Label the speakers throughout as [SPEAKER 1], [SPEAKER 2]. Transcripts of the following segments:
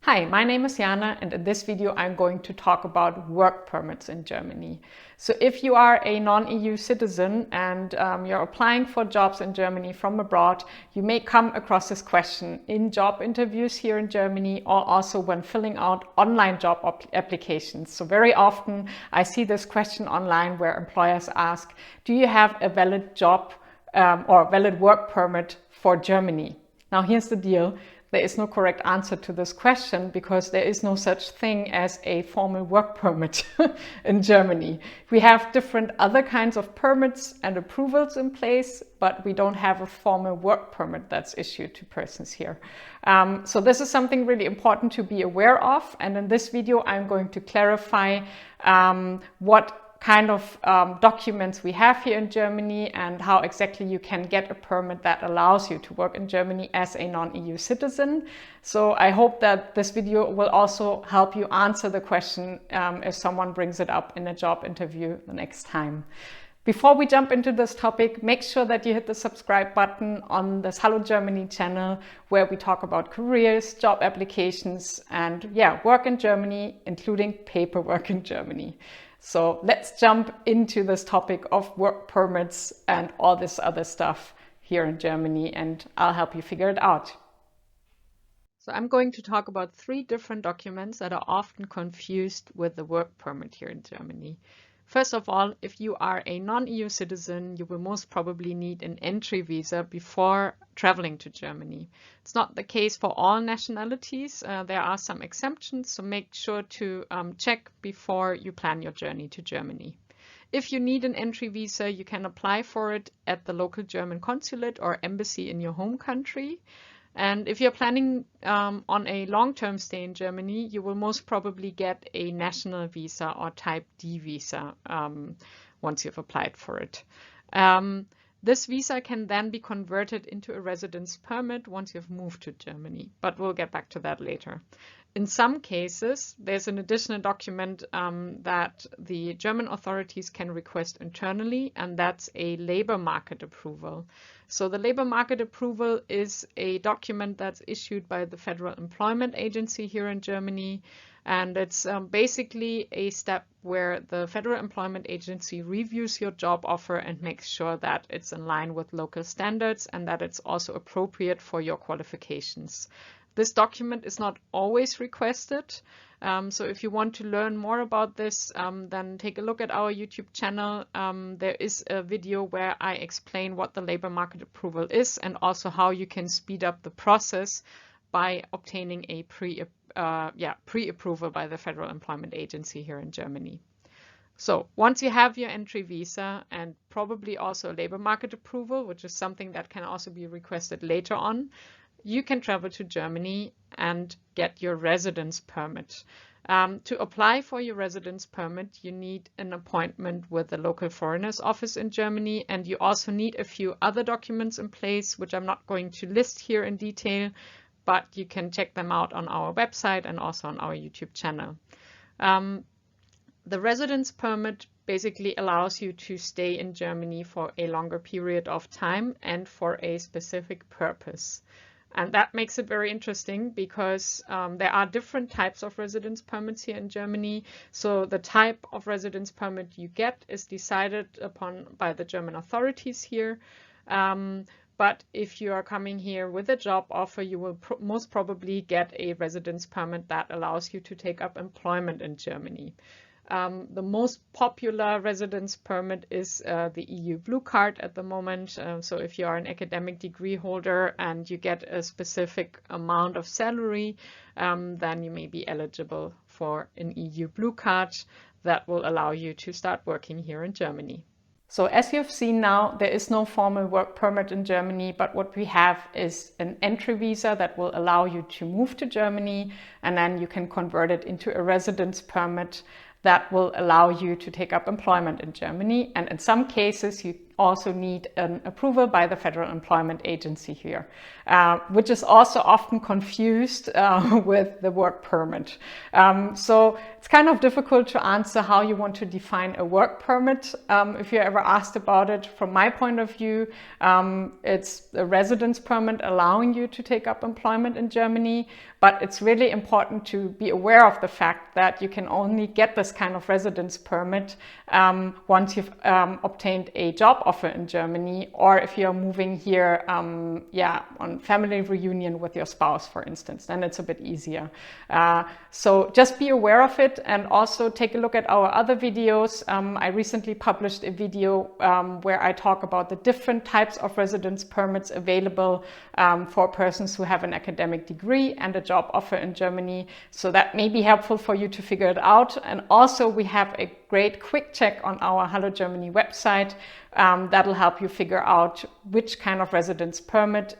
[SPEAKER 1] Hi, my name is Jana, and in this video I'm going to talk about work permits in Germany. So if you are a non-EU citizen and you're applying for jobs in Germany from abroad, you may come across this question in job interviews here in Germany or also when filling out online job applications. So very often I see this question online where employers ask, do you have a valid job or valid work permit for Germany? Now here's the deal. There is no correct answer to this question because there is no such thing as a formal work permit in Germany. We have different other kinds of permits and approvals in place, but we don't have a formal work permit that's issued to persons here. So this is something really important to be aware of. And in this video, I'm going to clarify what kind of documents we have here in Germany and how exactly you can get a permit that allows you to work in Germany as a non-EU citizen. So I hope that this video will also help you answer the question if someone brings it up in a job interview the next time. Before we jump into this topic, make sure that you hit the subscribe button on this HalloGermany channel where we talk about careers, job applications, and work in Germany, including paperwork in Germany. So let's jump into this topic of work permits and all this other stuff here in Germany, and I'll help you figure it out. So I'm going to talk about 3 different documents that are often confused with the work permit here in Germany. First of all, if you are a non-EU citizen, you will most probably need an entry visa before traveling to Germany. It's not the case for all nationalities. There are some exemptions, so make sure to check before you plan your journey to Germany. If you need an entry visa, you can apply for it at the local German consulate or embassy in your home country. And if you're planning on a long-term stay in Germany, you will most probably get a national visa or type D visa once you've applied for it. This visa can then be converted into a residence permit once you've moved to Germany, but we'll get back to that later. In some cases, there's an additional document that the German authorities can request internally, and that's a labor market approval. So the labor market approval is a document that's issued by the Federal Employment Agency here in Germany. And it's basically a step where the Federal Employment Agency reviews your job offer and makes sure that it's in line with local standards and that it's also appropriate for your qualifications. This document is not always requested. So if you want to learn more about this, then take a look at our YouTube channel. There is a video where I explain what the labor market approval is and also how you can speed up the process by obtaining a pre-approval by the Federal Employment Agency here in Germany. So once you have your entry visa and probably also labor market approval, which is something that can also be requested later on, you can travel to Germany and get your residence permit. To apply for your residence permit, you need an appointment with the local foreigners office in Germany, and you also need a few other documents in place, which I'm not going to list here in detail, but you can check them out on our website and also on our YouTube channel. The residence permit basically allows you to stay in Germany for a longer period of time and for a specific purpose. And that makes it very interesting because there are different types of residence permits here in Germany. So the type of residence permit you get is decided upon by the German authorities here. But if you are coming here with a job offer, you will most probably get a residence permit that allows you to take up employment in Germany. The most popular residence permit is the EU Blue Card at the moment. So if you are an academic degree holder and you get a specific amount of salary, then you may be eligible for an EU Blue Card that will allow you to start working here in Germany. So as you've seen now, there is no formal work permit in Germany, but what we have is an entry visa that will allow you to move to Germany, and then you can convert it into a residence permit that will allow you to take up employment in Germany. And in some cases, you also need an approval by the Federal Employment Agency here, which is also often confused with the work permit. So it's kind of difficult to answer how you want to define a work permit. If you're ever asked about it, from my point of view, it's a residence permit allowing you to take up employment in Germany. But it's really important to be aware of the fact that you can only get this kind of residence permit once you've obtained a job offer in Germany, or if you're moving here on family reunion with your spouse, for instance, then it's a bit easier. So just be aware of it, and also take a look at our other videos. I recently published a video where I talk about the different types of residence permits available for persons who have an academic degree and a job offer in Germany. So that may be helpful for you to figure it out. And also we have a great quick check on our HalloGermany website that'll help you figure out which kind of residence permit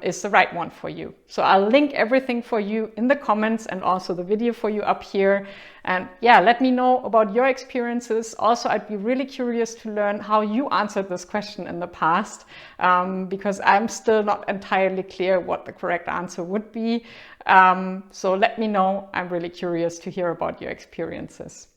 [SPEAKER 1] is the right one for you. So I'll link everything for you in the comments and also the video for you up here. And yeah, let me know about your experiences. Also, I'd be really curious to learn how you answered this question in the past, because I'm still not entirely clear what the correct answer would be. So let me know. I'm really curious to hear about your experiences.